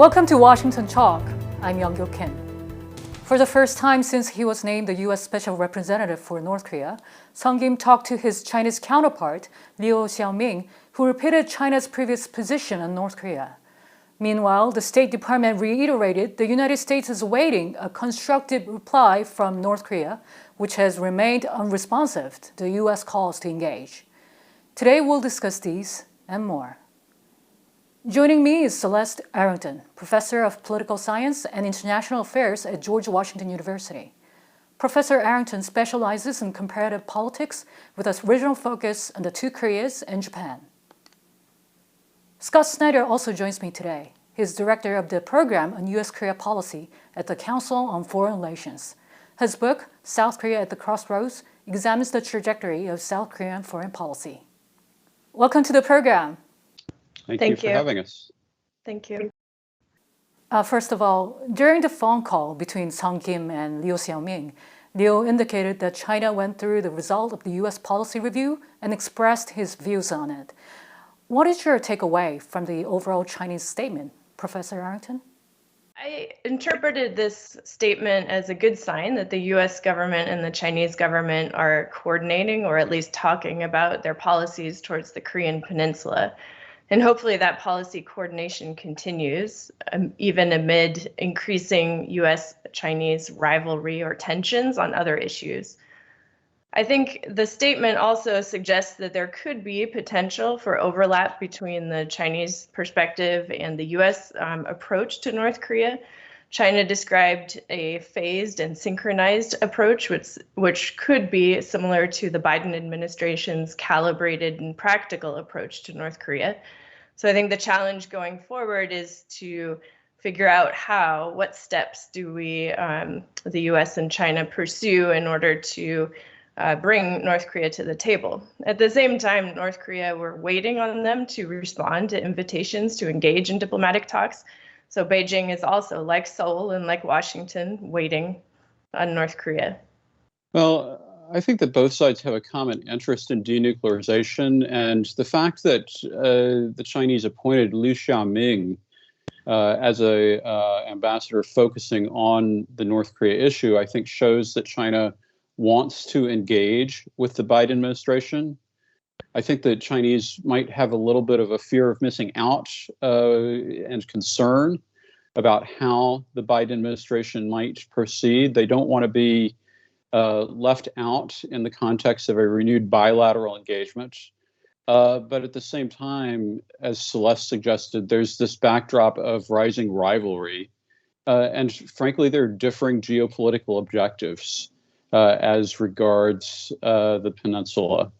Welcome to Washington Talk. I'm Young-Gyo Kim. For the first time since he was named the U.S. Special Representative for North Korea, Sung Kim talked to his Chinese counterpart, 류샤오밍, who repeated China's previous position on North Korea. Meanwhile, the State Department reiterated the United States is awaiting a constructive reply from North Korea, which has remained unresponsive to the U.S. calls to engage. Today, we'll discuss these and more. Joining me is Celeste Arrington, Professor of Political Science and International Affairs at George Washington University. Professor Arrington specializes in comparative politics with a regional focus on the two Koreas and Japan. Scott Snyder also joins me today. He's director of the program on U.S.-Korea policy at the Council on Foreign Relations. His book, South Korea at the Crossroads, examines the trajectory of South Korean foreign policy. Welcome to the program. Thank you for having us. Thank you. First of all, during the phone call between Sung Kim and Liu Xiaoming, Liu indicated that China went through the result of the U.S. policy review and expressed his views on it. What is your takeaway from the overall Chinese statement, Professor Arrington? I interpreted this statement as a good sign that the U.S. government and the Chinese government are coordinating, or at least talking about their policies towards the Korean Peninsula. And hopefully that policy coordination continues, even amid increasing U.S.-Chinese rivalry or tensions on other issues. I think the statement also suggests that there could be potential for overlap between the Chinese perspective and the U.S. Approach to North Korea. China described a phased and synchronized approach, which could be similar to the Biden administration's calibrated and practical approach to North Korea. So I think the challenge going forward is to figure out what steps do we, the U.S. and China, pursue in order to bring North Korea to the table. At the same time, North Korea, we're waiting on them to respond to invitations to engage in diplomatic talks. So Beijing is also, like Seoul and like Washington, waiting on North Korea. Well, I think that both sides have a common interest in denuclearization, and the fact that the Chinese appointed Liu Xiaoming as an ambassador focusing on the North Korea issue, I think shows that China wants to engage with the Biden administration. I think that Chinese might have a little bit of a fear of missing out and concern about how the Biden administration might proceed. They don't want to be left out in the context of a renewed bilateral engagement. But at the same time, as Celeste suggested, there's this backdrop of rising rivalry. And frankly, there are differing geopolitical objectives as regards the peninsula.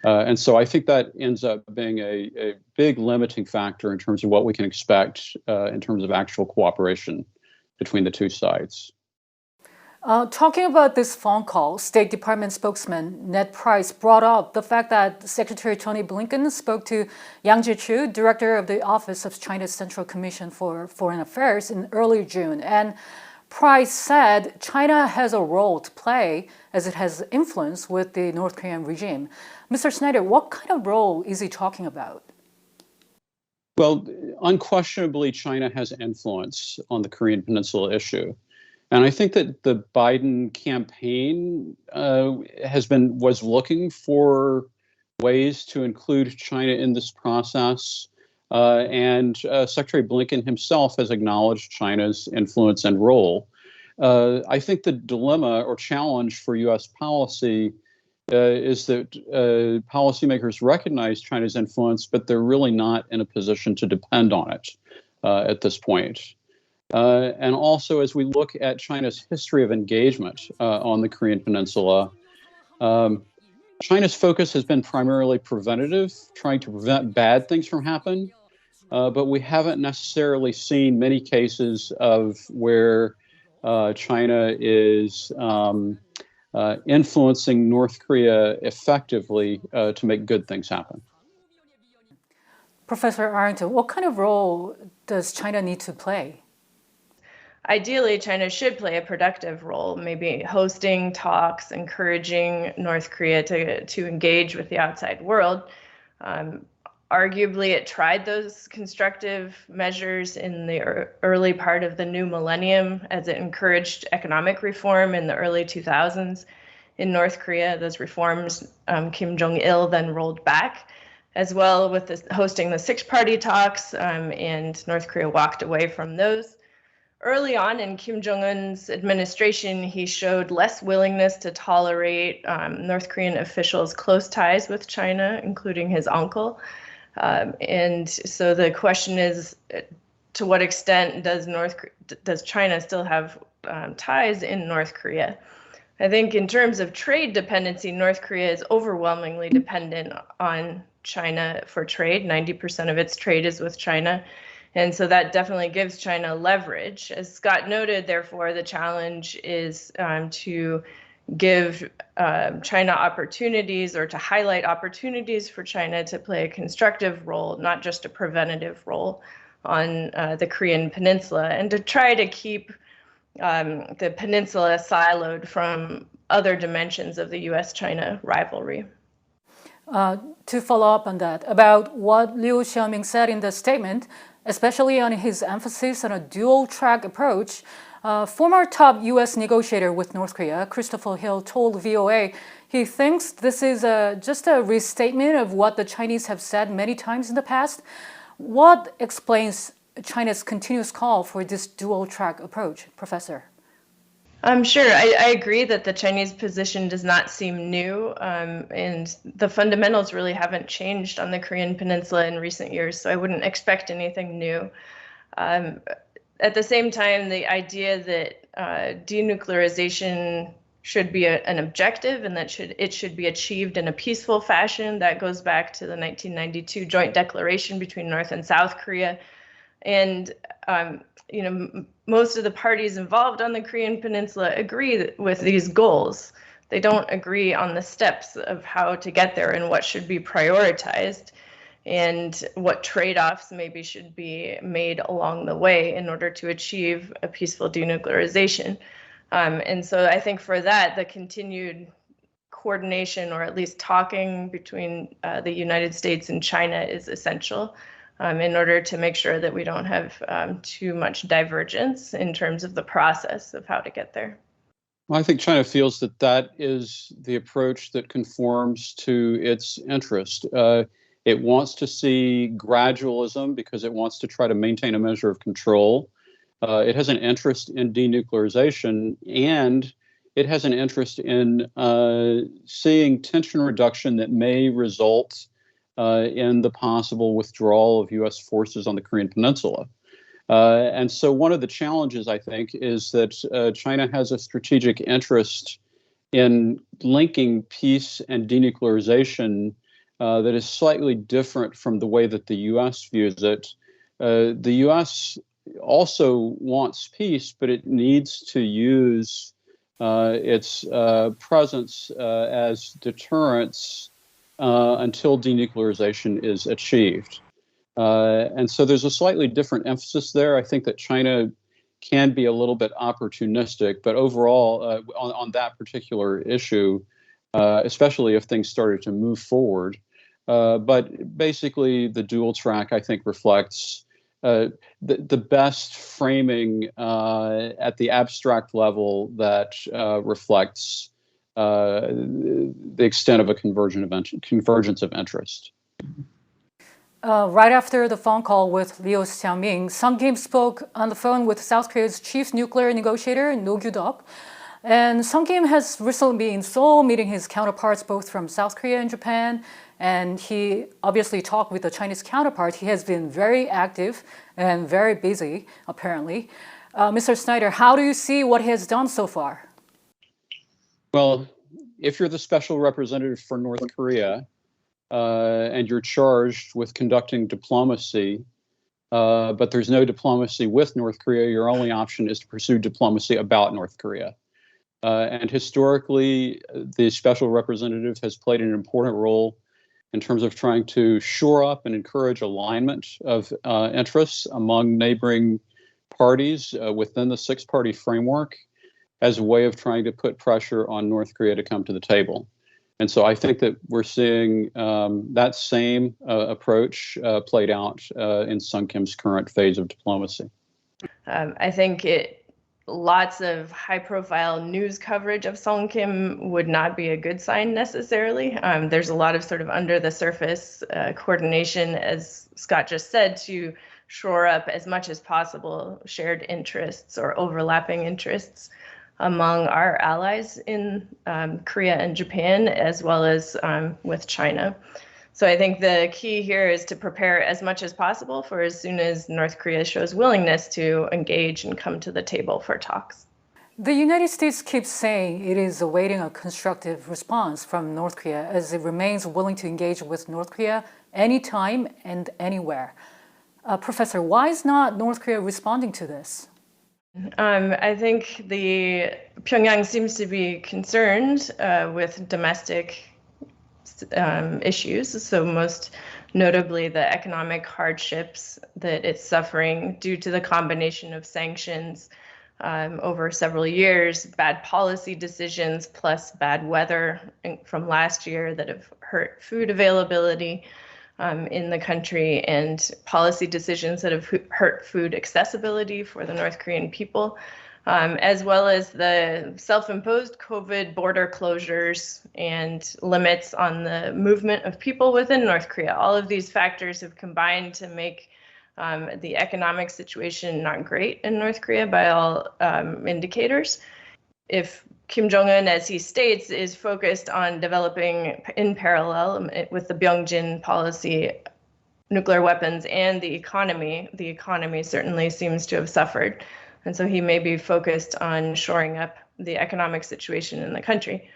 And so I think that ends up being a big limiting factor in terms of what we can expect in terms of actual cooperation between the two sides. Talking about this phone call, State Department spokesman Ned Price brought up the fact that Secretary Tony Blinken spoke to Yang Jiechu, director of the Office of China's Central Commission for Foreign Affairs, in early June. And Price said China has a role to play as it has influence with the North Korean regime. Mr. Snyder, what kind of role is he talking about? Well, unquestionably, China has influence on the Korean Peninsula issue. And I think that the Biden campaign was looking for ways to include China in this process. And Secretary Blinken himself has acknowledged China's influence and role. I think the dilemma or challenge for U.S. policy is that policymakers recognize China's influence, but they're really not in a position to depend on it at this point. And also, as we look at China's history of engagement on the Korean Peninsula, China's focus has been primarily preventative, trying to prevent bad things from happening. But we haven't necessarily seen many cases of where China is influencing North Korea effectively to make good things happen. Professor Arrington, what kind of role does China need to play? Ideally, China should play a productive role, maybe hosting talks, encouraging North Korea to engage with the outside world. Arguably, it tried those constructive measures in the early part of the new millennium as it encouraged economic reform in the early 2000s in North Korea. Those reforms Kim Jong-il then rolled back, as well with hosting the six-party talks, and North Korea walked away from those. Early on in Kim Jong-un's administration, he showed less willingness to tolerate North Korean officials' close ties with China, including his uncle. And so the question is, to what extent does China still have ties in North Korea? I think in terms of trade dependency, North Korea is overwhelmingly dependent on China for trade. 90% of its trade is with China. And so that definitely gives China leverage. As Scott noted, therefore, the challenge is to give China opportunities, or to highlight opportunities for China to play a constructive role, not just a preventative role on the Korean Peninsula, and to try to keep the peninsula siloed from other dimensions of the US-China rivalry. To follow up on that, about what Liu Xiaoming said in the statement, especially on his emphasis on a dual-track approach, former top U.S. negotiator with North Korea, Christopher Hill, told VOA he thinks this is just a restatement of what the Chinese have said many times in the past. What explains China's continuous call for this dual-track approach, Professor? Sure. I agree that the Chinese position does not seem new, and the fundamentals really haven't changed on the Korean Peninsula in recent years, so I wouldn't expect anything new. At the same time, the idea that denuclearization should be an objective and that it should be achieved in a peaceful fashion, that goes back to the 1992 joint declaration between North and South Korea. And most of the parties involved on the Korean Peninsula agree with these goals. They don't agree on the steps of how to get there and what should be prioritized, and what trade-offs maybe should be made along the way in order to achieve a peaceful denuclearization. And so I think for that, the continued coordination, or at least talking between the United States and China, is essential in order to make sure that we don't have too much divergence in terms of the process of how to get there. Well, I think China feels that that is the approach that conforms to its interest. It wants to see gradualism because it wants to try to maintain a measure of control. It has an interest in denuclearization, and it has an interest in seeing tension reduction that may result in the possible withdrawal of U.S. forces on the Korean Peninsula. And so one of the challenges, I think, is that China has a strategic interest in linking peace and denuclearization that is slightly different from the way that the U.S. views it. The U.S. also wants peace, but it needs to use its presence as deterrence until denuclearization is achieved. And so there's a slightly different emphasis there. I think that China can be a little bit opportunistic, but overall, on that particular issue, especially if things started to move forward. But basically, the dual track, I think, reflects the best framing at the abstract level that reflects the extent of a convergence of interest. Right after the phone call with Liu Xiaoming, Sung Kim spoke on the phone with South Korea's chief nuclear negotiator, No Kyu-duk. And Sung Kim has recently been in Seoul meeting his counterparts both from South Korea and Japan. And he obviously talked with the Chinese counterpart. He has been very active and very busy, apparently. Mr. Snyder, how do you see what he has done so far? Well, if you're the special representative for North Korea, and you're charged with conducting diplomacy, but there's no diplomacy with North Korea, your only option is to pursue diplomacy about North Korea. And historically, the special representative has played an important role in terms of trying to shore up and encourage alignment of interests among neighboring parties within the six-party framework as a way of trying to put pressure on North Korea to come to the table. And so I think that we're seeing that same approach played out in Sung Kim's current phase of diplomacy. I think lots of high-profile news coverage of Sung Kim would not be a good sign necessarily. There's a lot of sort of under-the-surface coordination, as Scott just said, to shore up as much as possible shared interests or overlapping interests among our allies in Korea and Japan, as well as with China. So I think the key here is to prepare as much as possible for as soon as North Korea shows willingness to engage and come to the table for talks. The United States keeps saying it is awaiting a constructive response from North Korea as it remains willing to engage with North Korea anytime and anywhere. Professor, why is not North Korea responding to this? I think the Pyongyang seems to be concerned with domestic issues, so most notably the economic hardships that it's suffering due to the combination of sanctions over several years, bad policy decisions, plus bad weather from last year that have hurt food availability in the country, and policy decisions that have hurt food accessibility for the North Korean people, as well as the self-imposed COVID border closures and limits on the movement of people within North Korea. All of these factors have combined to make the economic situation not great in North Korea by all indicators. If Kim Jong-un, as he states, is focused on developing in parallel with the Byungjin policy, nuclear weapons and the economy certainly seems to have suffered. And so he may be focused on shoring up the economic situation in the country.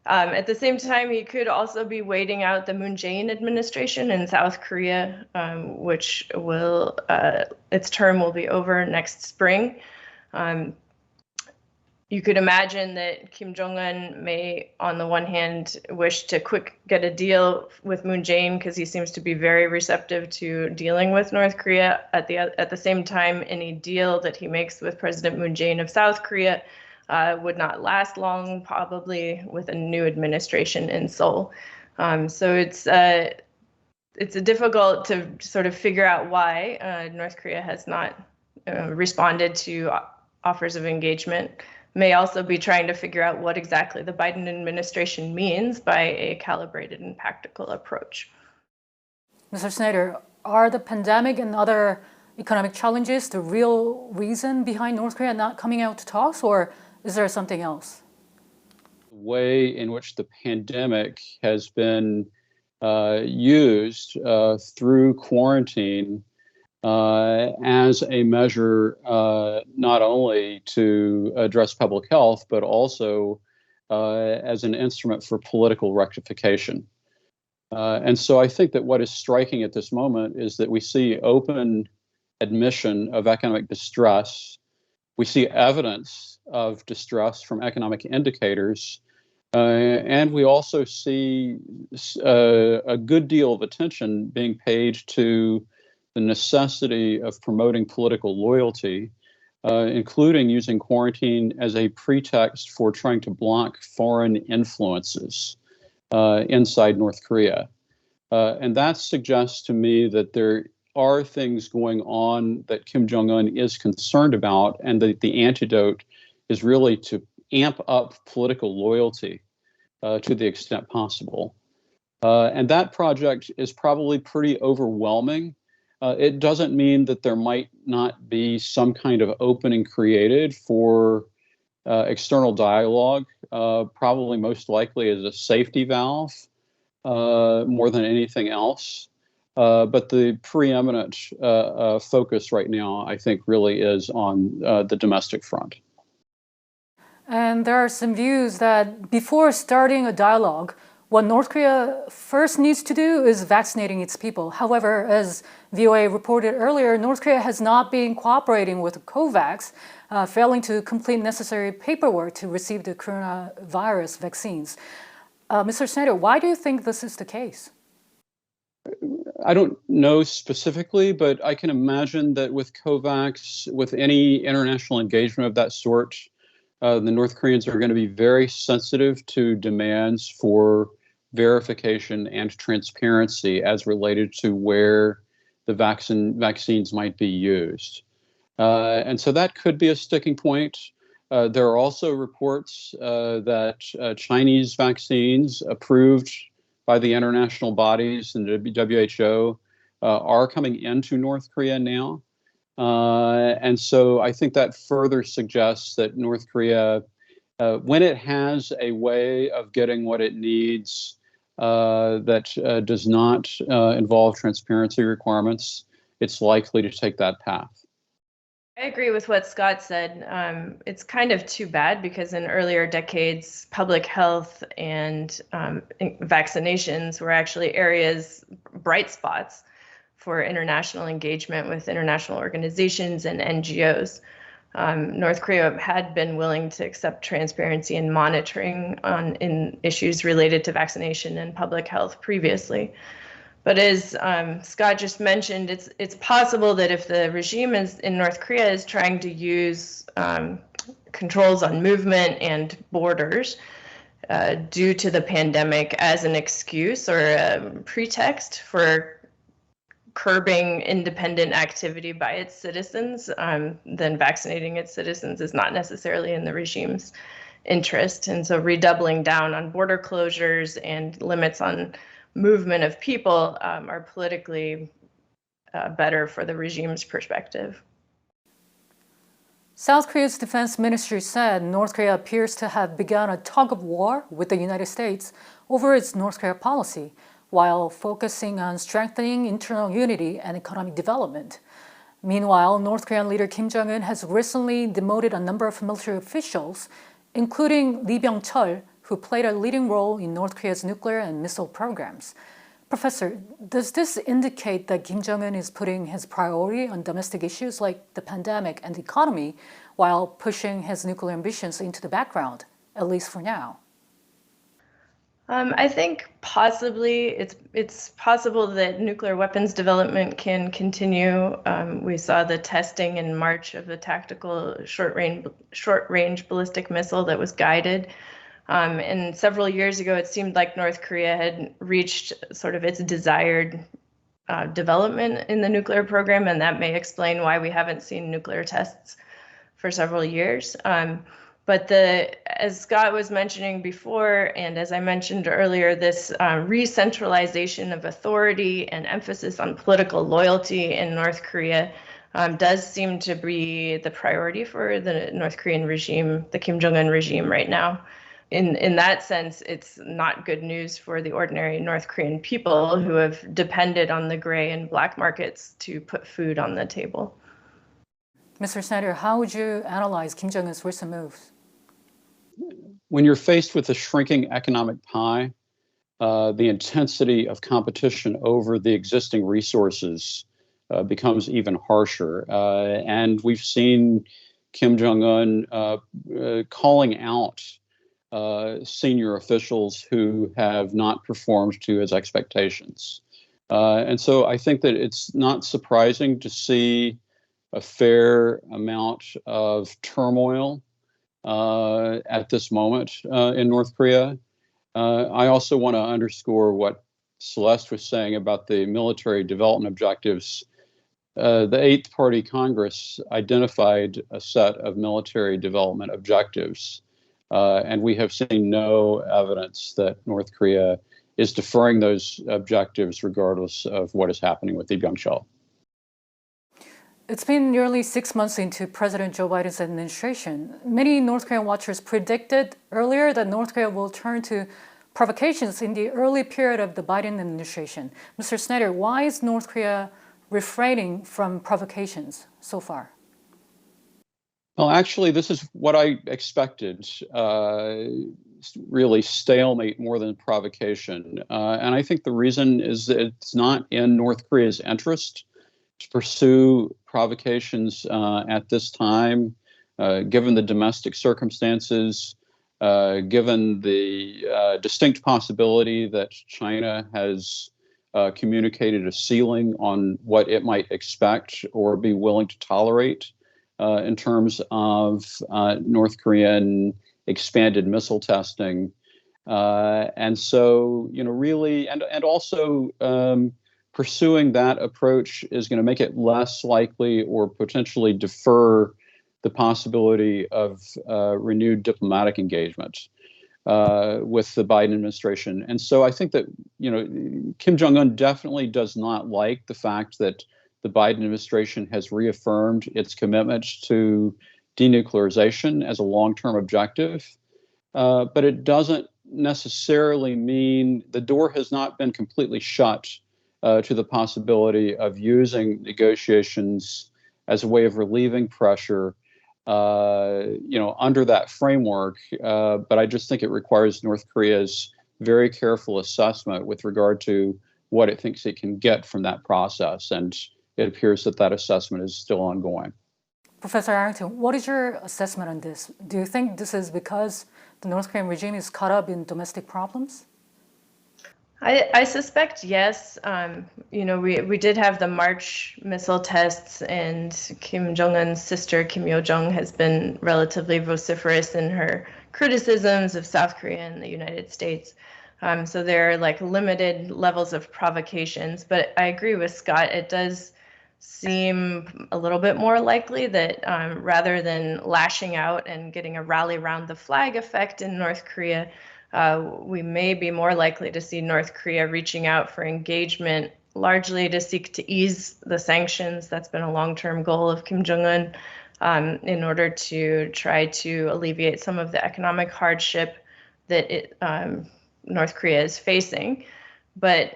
At the same time, he could also be waiting out the Moon Jae-in administration in South Korea, which will its term will be over next spring. You could imagine that Kim Jong-un may, on the one hand, wish to get a deal with Moon Jae-in because he seems to be very receptive to dealing with North Korea. At the same time, any deal that he makes with President Moon Jae-in of South Korea would not last long, probably with a new administration in Seoul. So it's difficult to sort of figure out why North Korea has not responded to offers of engagement. May also be trying to figure out what exactly the Biden administration means by a calibrated and practical approach. Mr. Snyder, are the pandemic and other economic challenges the real reason behind North Korea not coming out to talks, or is there something else? The way in which the pandemic has been used through quarantine as a measure not only to address public health, but also as an instrument for political rectification. And so I think that what is striking at this moment is that we see open admission of economic distress. We see evidence of distress from economic indicators. And we also see a good deal of attention being paid to the necessity of promoting political loyalty, including using quarantine as a pretext for trying to block foreign influences inside North Korea. And that suggests to me that there are things going on that Kim Jong-un is concerned about, and that the antidote is really to amp up political loyalty to the extent possible. And that project is probably pretty overwhelming. It doesn't mean that there might not be some kind of opening created for external dialogue, probably most likely as a safety valve more than anything else. But the preeminent focus right now, I think, really is on the domestic front. And there are some views that before starting a dialogue, what North Korea first needs to do is vaccinating its people. However, as VOA reported earlier, North Korea has not been cooperating with COVAX, failing to complete necessary paperwork to receive the coronavirus vaccines. Mr. Snyder, why do you think this is the case? I don't know specifically, but I can imagine that with COVAX, with any international engagement of that sort, the North Koreans are going to be very sensitive to demands for verification and transparency as related to where the vaccines might be used. And so that could be a sticking point. There are also reports that Chinese vaccines approved by the international bodies and the WHO are coming into North Korea now. And so I think that further suggests that North Korea, when it has a way of getting what it needs that does not involve transparency requirements, it's likely to take that path. I agree with what Scott said. It's kind of too bad because in earlier decades, public health and vaccinations were actually bright spots for international engagement with international organizations and NGOs. North Korea had been willing to accept transparency and monitoring in issues related to vaccination and public health previously. But as Scott just mentioned, it's possible that if the regime in North Korea is trying to use controls on movement and borders due to the pandemic as an excuse or a pretext for curbing independent activity by its citizens, then vaccinating its citizens is not necessarily in the regime's interest. And so redoubling down on border closures and limits on movement of people are politically better for the regime's perspective. South Korea's defense ministry said North Korea appears to have begun a tug of war with the United States over its North Korea policy, while focusing on strengthening internal unity and economic development. Meanwhile, North Korean leader Kim Jong-un has recently demoted a number of military officials, including Lee Byung-chul, who played a leading role in North Korea's nuclear and missile programs. Professor, does this indicate that Kim Jong-un is putting his priority on domestic issues like the pandemic and the economy, while pushing his nuclear ambitions into the background, at least for now? I think possibly it's possible that nuclear weapons development can continue. We saw the testing in March of a tactical short-range ballistic missile that was guided. And several years ago, it seemed like North Korea had reached sort of its desired development in the nuclear program, and that may explain why we haven't seen nuclear tests for several years. But as Scott was mentioning before, and as I mentioned earlier, this re-centralization of authority and emphasis on political loyalty in North Korea does seem to be the priority for the North Korean regime, the Kim Jong-un regime right now. In that sense, it's not good news for the ordinary North Korean people who have depended on the gray and black markets to put food on the table. Mr. Snyder, how would you analyze Kim Jong-un's recent moves? When you're faced with a shrinking economic pie, the intensity of competition over the existing resources becomes even harsher. And we've seen Kim Jong-un calling out senior officials who have not performed to his expectations. And so I think that it's not surprising to see a fair amount of turmoil at this moment in North Korea. I also want to underscore what Celeste was saying about the military development objectives. The Eighth Party Congress identified a set of military development objectives, and we have seen no evidence that North Korea is deferring those objectives regardless of what is happening with Lee Byung-chul. It's been nearly 6 months into President Joe Biden's administration. Many North Korean watchers predicted earlier that North Korea will turn to provocations in the early period of the Biden administration. Mr. Snyder, why is North Korea refraining from provocations so far? Well, actually, this is what I expected, really stalemate more than provocation. And I think the reason is that it's not in North Korea's interest to pursue provocations at this time, given the domestic circumstances, given the distinct possibility that China has communicated a ceiling on what it might expect or be willing to tolerate in terms of North Korean expanded missile testing. And so, really, and also pursuing that approach is going to make it less likely or potentially defer the possibility of renewed diplomatic engagement with the Biden administration. And so I think that, Kim Jong-un definitely does not like the fact that the Biden administration has reaffirmed its commitment to denuclearization as a long-term objective. But it doesn't necessarily mean the door has not been completely shut to the possibility of using negotiations as a way of relieving pressure, under that framework. But I just think it requires North Korea's very careful assessment with regard to what it thinks it can get from that process. And it appears that that assessment is still ongoing. Professor Arrington, what is your assessment on this? Do you think this is because the North Korean regime is caught up in domestic problems? I suspect yes. We did have the March missile tests, and Kim Jong-un's sister, Kim Yo-jong, has been relatively vociferous in her criticisms of South Korea and the United States. So there are limited levels of provocations. But I agree with Scott. It does seem a little bit more likely that rather than lashing out and getting a rally around the flag effect in North Korea, we may be more likely to see North Korea reaching out for engagement, largely to seek to ease the sanctions. That's been a long-term goal of Kim Jong-un, in order to try to alleviate some of the economic hardship that North Korea is facing. But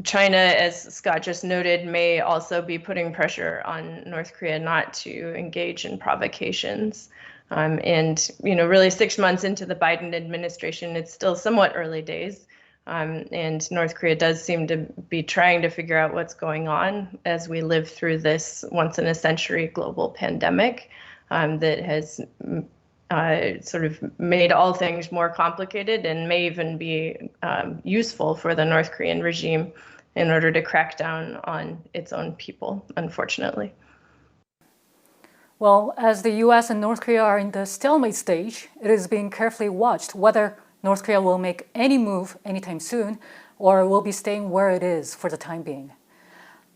China, as Scott just noted, may also be putting pressure on North Korea not to engage in provocations. And really 6 months into the Biden administration, it's still somewhat early days. And North Korea does seem to be trying to figure out what's going on as we live through this once-in-a-century global pandemic that has sort of made all things more complicated and may even be useful for the North Korean regime in order to crack down on its own people, unfortunately. Well, as the US and North Korea are in the stalemate stage, it is being carefully watched whether North Korea will make any move anytime soon or will be staying where it is for the time being.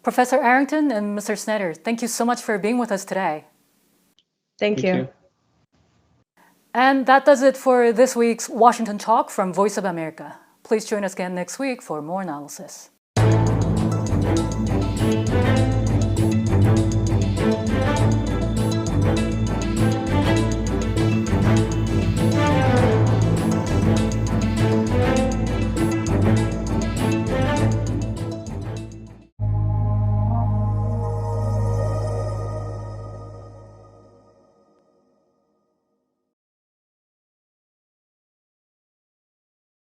Professor Arrington and Mr. Snyder, thank you so much for being with us today. Thank you. And that does it for this week's Washington Talk from Voice of America. Please join us again next week for more analysis.